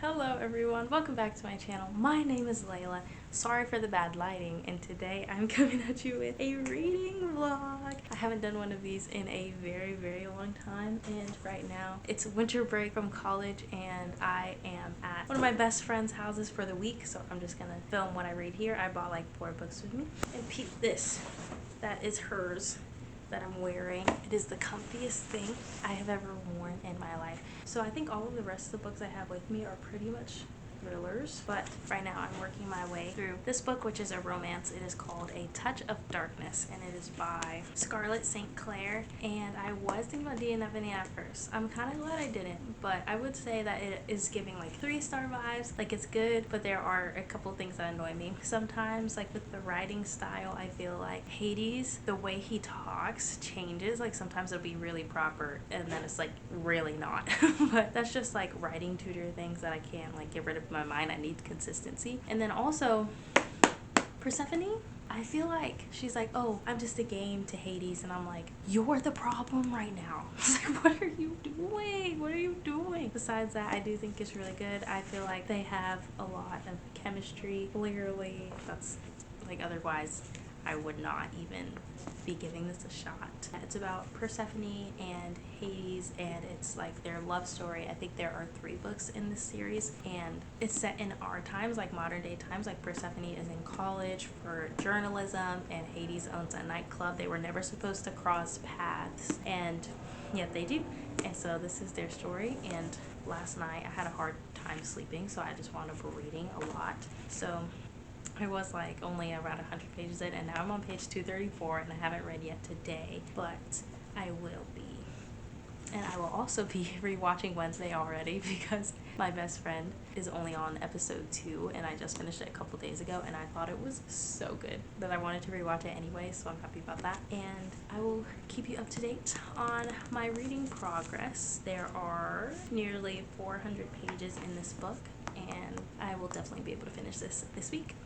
Hello everyone, welcome back to my channel. My name is Layla. Sorry for the bad lighting, and today I'm coming at you with a reading vlog. I haven't done one of these in a very long time, and right now it's winter break from college and I am at one of my best friend's houses for the week, so I'm just gonna film what I read here. I bought like 4 books with me. And peep this, that is hers that I'm wearing. It is the comfiest thing I have ever worn in my life. So I think all of the rest of the books I have with me are pretty much thrillers, but right now I'm working my way through this book, which is a romance. It is called A Touch of Darkness, and it is by Scarlett St. Clair. And I was thinking about DNFing it at first. I'm kind of glad I didn't, but I would say that it is giving like 3-star vibes. Like, it's good, but there are a couple things that annoy me sometimes. Like with the writing style, I feel like Hades, the way he talks changes. Like sometimes it'll be really proper and then it's like really not. But that's just like writing tutor things that I can't like get rid of my mind. I need consistency. And then also Persephone, I feel like she's like, oh, I'm just a game to Hades, and I'm like, you're the problem right now. It's like, what are you doing? What are you doing? Besides that, I do think it's really good. I feel like they have a lot of chemistry. Clearly, that's like, otherwise I would not even be giving this a shot. It's about Persephone and Hades, and it's like their love story. I think there are 3 books in this series, and it's set in our times, like modern day times. Like Persephone is in college for journalism and Hades owns a nightclub. They were never supposed to cross paths, and yet they do. And so this is their story. And last night I had a hard time sleeping, so I just wound up reading a lot. So I was like only around 100 pages in, and now I'm on page 234, and I haven't read yet today, but I will be. And I will also be rewatching Wednesday already because my best friend is only on episode 2, and I just finished it a couple days ago, and I thought it was so good that I wanted to rewatch it anyway, so I'm happy about that. And I will keep you up to date on my reading progress. There are nearly 400 pages in this book, and I will definitely be able to finish this week.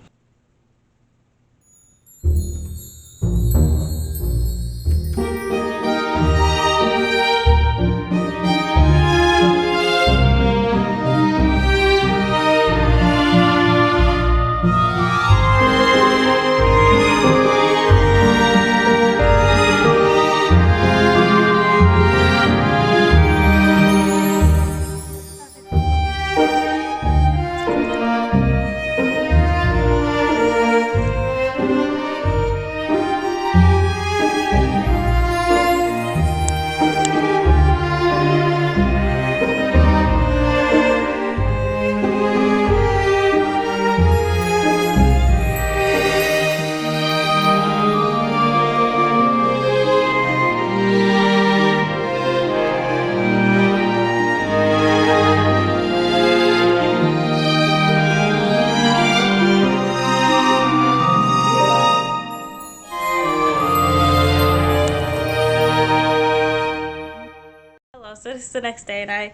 So this is the next day, and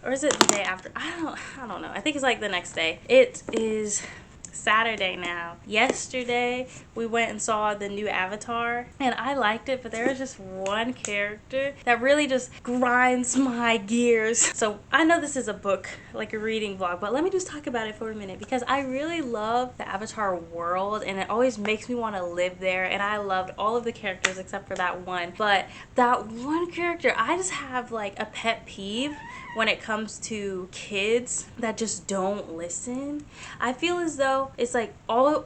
or is it the day after? I don't know. I think it's like the next day. It is Saturday now. Yesterday we went and saw the new Avatar, and I liked it, but there was just one character that really just grinds my gears. So I know this is a book, like a reading vlog, but let me just talk about it for a minute, because I really love the Avatar world and it always makes me want to live there, and I loved all of the characters except for that one. But that one character, I just have like a pet peeve when it comes to kids that just don't listen. I feel as though it's like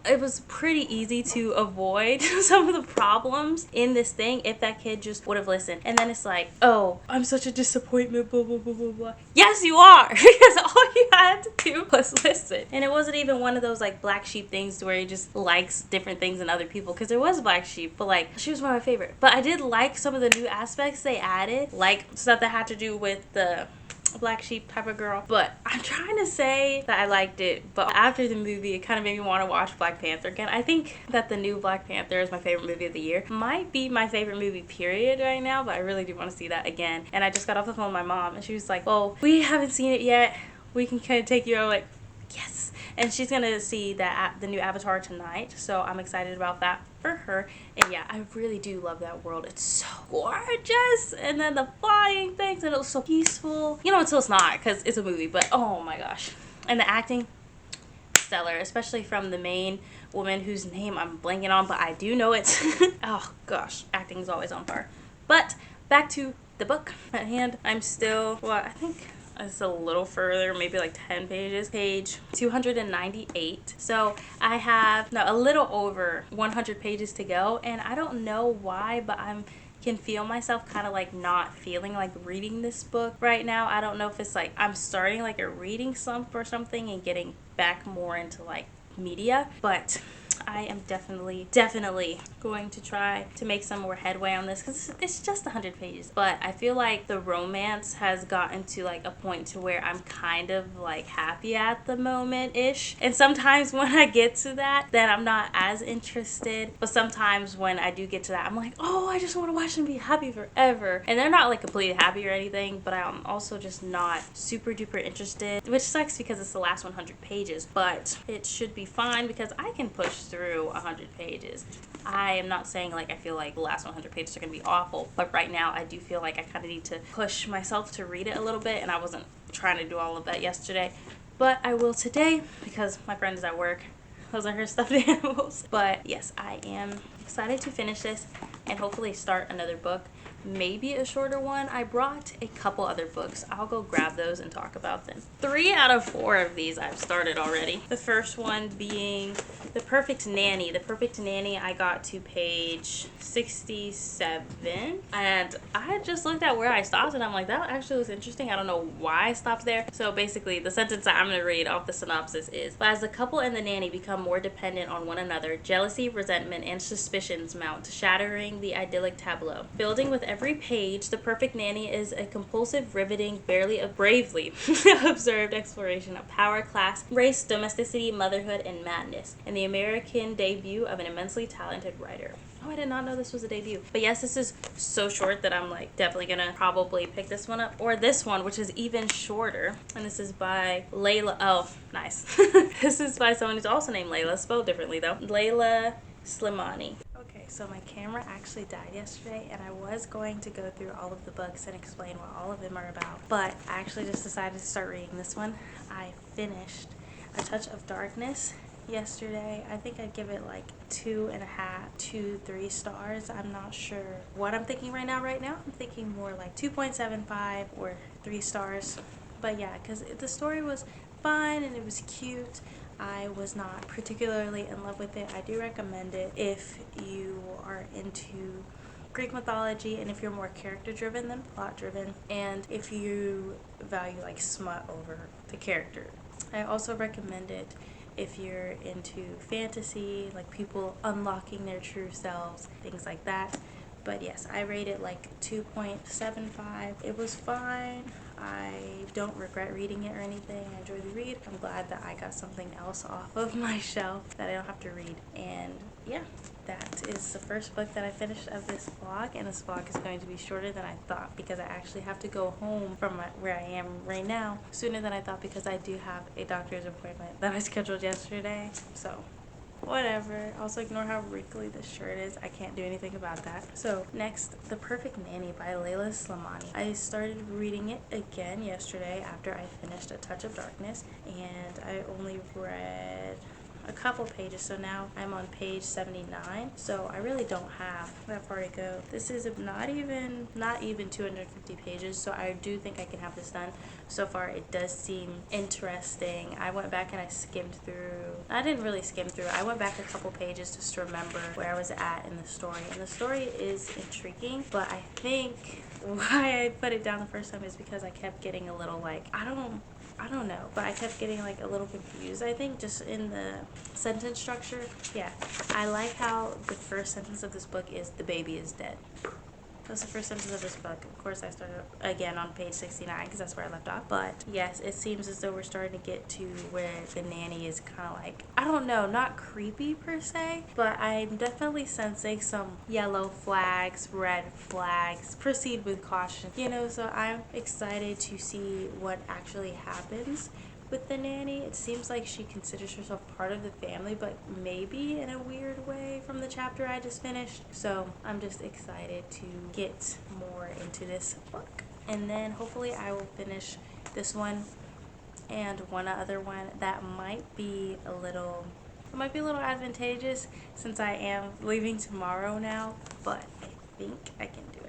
it was pretty easy to avoid some of the problems in this thing if that kid just would have listened. And then it's like, oh, I'm such a disappointment, blah blah blah blah blah. Yes, you are, because all you had to do was listen. And it wasn't even one of those like black sheep things where he just likes different things than other people, because there was black sheep, but like she was one of my favorite. But I did like some of the new aspects they added, like stuff that had to do with the black sheep type of girl. But I'm trying to say that I liked it, but after the movie it kind of made me want to watch Black Panther again. I think that the new Black Panther is my favorite movie of the year. Might be my favorite movie period right now, but I really do want to see that again. And I just got off the phone with my mom, and she was like, well, we haven't seen it yet, we can kind of take you out. Like, yes. And she's gonna see the new Avatar tonight, so I'm excited about that for her. And yeah, I really do love that world. It's so gorgeous, and then the flying things, and it was so peaceful, you know, until it's not, because it's a movie. But oh my gosh, And the acting, stellar, especially from the main woman whose name I'm blanking on, but I do know it. Oh gosh, acting is always on par. But back to the book at hand. I'm still, well, I think it's a little further, maybe like 10 pages, page 298. So I have a little over 100 pages to go, and I don't know why, but can feel myself kind of like not feeling like reading this book right now. I don't know if it's like I'm starting like a reading slump or something and getting back more into like media, but I am definitely going to try to make some more headway on this because it's just 100 pages. But I feel like the romance has gotten to like a point to where I'm kind of like happy at the moment-ish. And sometimes when I get to that, then I'm not as interested. But sometimes when I do get to that, I'm like, oh, I just want to watch them be happy forever. And they're not like completely happy or anything, but I'm also just not super duper interested, which sucks because it's the last 100 pages. But it should be fine because I can push through 100 pages. I am not saying like I feel like the last 100 pages are going to be awful, but right now I do feel like I kind of need to push myself to read it a little bit, and I wasn't trying to do all of that yesterday, but I will today because my friend is at work. Those are her stuffed animals. But yes, I am excited to finish this and hopefully start another book. Maybe a shorter one. I brought a couple other books. I'll go grab those and talk about them. 3 out of 4 of these I've started already. The first one being The Perfect Nanny. The Perfect Nanny, I got to page 67, and I had just looked at where I stopped, and I'm like, that actually was interesting. I don't know why I stopped there. So basically, the sentence that I'm going to read off the synopsis is, but as the couple and the nanny become more dependent on one another, jealousy, resentment, and suspicions mount, shattering the idyllic tableau. Building with every page, The Perfect Nanny is a compulsive, riveting, bravely observed exploration of power, class, race, domesticity, motherhood, and madness, and the American debut of an immensely talented writer. Oh, I did not know this was a debut. But yes, this is so short that I'm like definitely gonna probably pick this one up, or this one, which is even shorter. And this is by Layla. Oh, nice. This is by someone who's also named Layla, spelled differently though. Layla Slimani. Okay, so my camera actually died yesterday, and I was going to go through all of the books and explain what all of them are about, but I actually just decided to start reading this one. I finished A Touch of Darkness yesterday. I think I'd give it like 2.5 to 3 stars. I'm not sure what I'm thinking right now. I'm thinking more like 2.75 or 3 stars. But yeah, because the story was fun and it was cute. I was not particularly in love with it. I do recommend it if you are into Greek mythology and if you're more character driven than plot driven, and if you value like smut over the character. I also recommend it if you're into fantasy, like people unlocking their true selves, things like that. But yes, I rate it like 2.75. It was fine. I don't regret reading it or anything. I enjoyed the read. I'm glad that I got something else off of my shelf that I don't have to read. And yeah, that is the first book that I finished of this vlog, and this vlog is going to be shorter than I thought because I actually have to go home from where I am right now sooner than I thought because I do have a doctor's appointment that I scheduled yesterday. So whatever. Also ignore how wrinkly this shirt is. I can't do anything about that. So next, The Perfect Nanny by Layla Slimani. I started reading it again yesterday after I finished A Touch of Darkness, and I only read a couple pages, so now I'm on page 79, so I really don't have that far to go. This is not even 250 pages, so I do think I can have this done. So far it does seem interesting. I went back and I skimmed through. I didn't really skim through. I went back a couple pages just to remember where I was at in the story, and the story is intriguing, but I think why I put it down the first time is because I kept getting a little like, I don't know, but I kept getting like a little confused, I think, just in the sentence structure. Yeah, I like how the first sentence of this book is, the baby is dead. That's the first sentence of this book. Of course, I started again on page 69 because that's where I left off. But yes, it seems as though we're starting to get to where the nanny is kind of like, I don't know, not creepy per se, but I'm definitely sensing some yellow flags, red flags, proceed with caution, you know, so I'm excited to see what actually happens with the nanny. It seems like she considers herself part of the family, but maybe in a weird way from the chapter I just finished. So I'm just excited to get more into this book, and then hopefully I will finish this one and one other one that might be a little advantageous since I am leaving tomorrow now, but I think I can do it.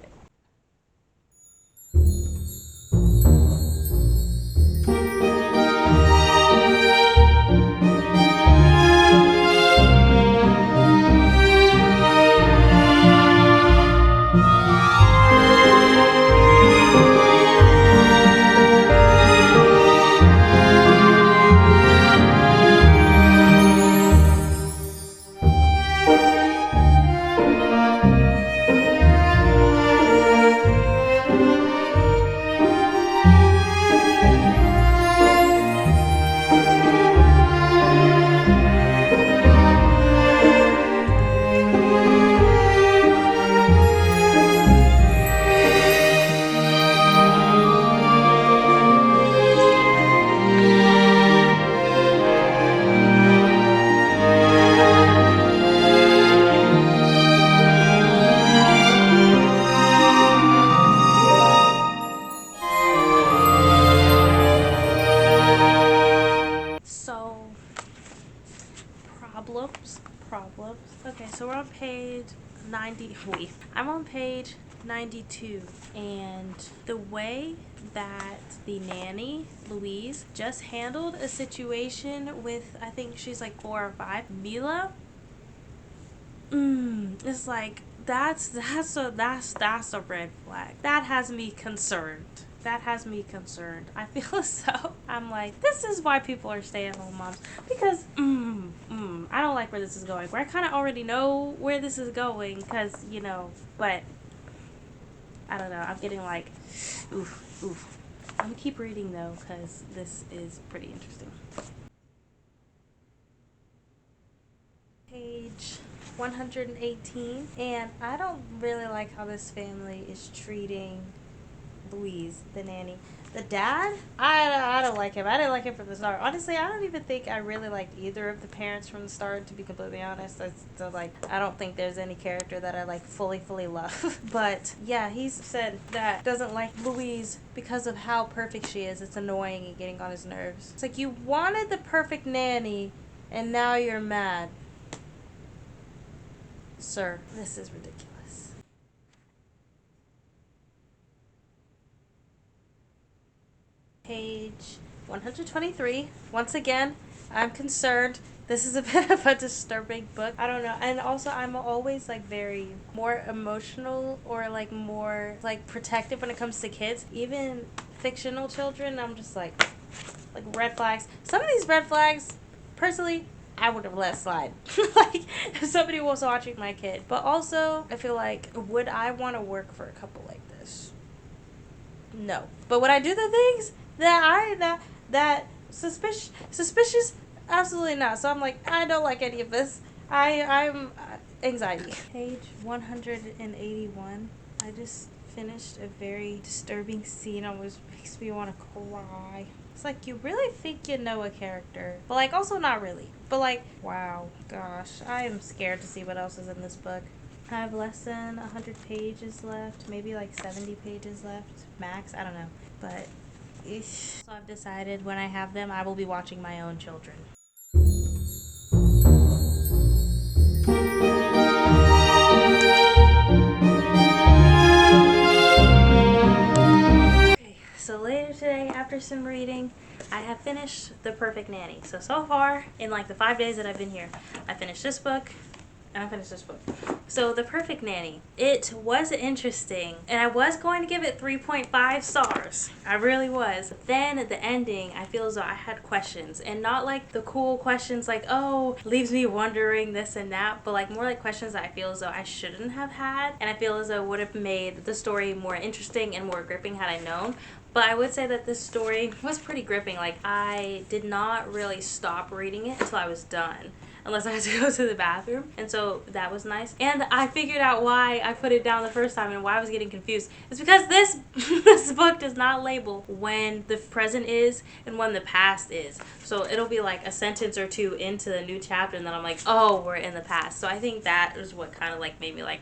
So, problems. Okay, so we're on page 90. Wait, I'm on page 92, and the way that the nanny, Louise, just handled a situation with, I think she's like 4 or 5, Mila. It's like that's a red flag. That has me concerned. I feel as though I'm like, this is why people are stay-at-home moms, because I don't like where this is going. Where I kind of already know where this is going, because but I don't know. I'm getting like, oof. I'm gonna keep reading though, because this is pretty interesting. Page 118, and I don't really like how this family is treating Louise, the nanny. The dad, I don't like him. I didn't like him from the start. Honestly, I don't even think I really liked either of the parents from the start, to be completely honest. I don't think there's any character that I like fully love. But yeah, he's said that doesn't like Louise because of how perfect she is. It's annoying and getting on his nerves. It's like, you wanted the perfect nanny and now you're mad. Sir, this is ridiculous. Page 123. Once again, I'm concerned. This is a bit of a disturbing book. I don't know. And also, I'm always like very more emotional or like more like protective when it comes to kids. Even fictional children, I'm just like red flags. Some of these red flags, personally, I would have let slide. Like, if somebody was watching my kid. But also, I feel like, would I want to work for a couple like this? No. But would I do the things that suspicious? Absolutely not. So I'm like, I don't like any of this. I'm anxiety. Page 181. I just finished a very disturbing scene. Almost makes me want to cry. It's like, you really think you know a character, but like also not really. But like, wow, gosh, I am scared to see what else is in this book. I have less than 100 pages left, maybe like 70 pages left max. I don't know, but so I've decided when I have them, I will be watching my own children. Okay, so later today, after some reading, I have finished The Perfect Nanny. So far, in like the 5 days that I've been here, I finished this book, and I finished this book. So The Perfect Nanny, it was interesting, and I was going to give it 3.5 stars. I really was. But then at the ending, I feel as though I had questions, and not like the cool questions like, oh, leaves me wondering this and that, but like more like questions that I feel as though I shouldn't have had, and I feel as though it would have made the story more interesting and more gripping had I known. But I would say that this story was pretty gripping. Like, I did not really stop reading it until I was done, unless I had to go to the bathroom. And so that was nice. And I figured out why I put it down the first time and why I was getting confused. It's because this this book does not label when the present is and when the past is. So it'll be like a sentence or two into the new chapter, and then I'm like, oh, we're in the past. So I think that is what kind of like made me like,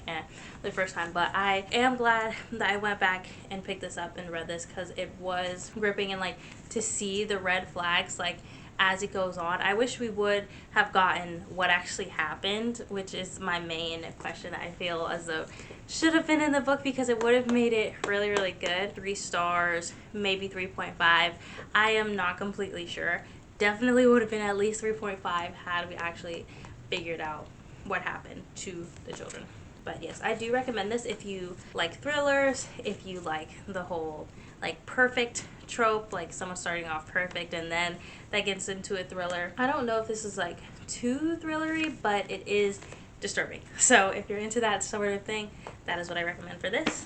the first time. But I am glad that I went back and picked this up and read this, because it it was gripping, and like to see the red flags like as it goes on. I wish we would have gotten what actually happened, which is my main question. I feel as though should have been in the book because it would have made it really, really good. 3 stars, maybe 3.5. I am not completely sure. Definitely would have been at least 3.5 had we actually figured out what happened to the children. But yes, I do recommend this if you like thrillers, if you like the whole like perfect trope, like someone starting off perfect and then that gets into a thriller. I don't know if this is like too thrillery, but it is disturbing. So if you're into that sort of thing, that is what I recommend for this.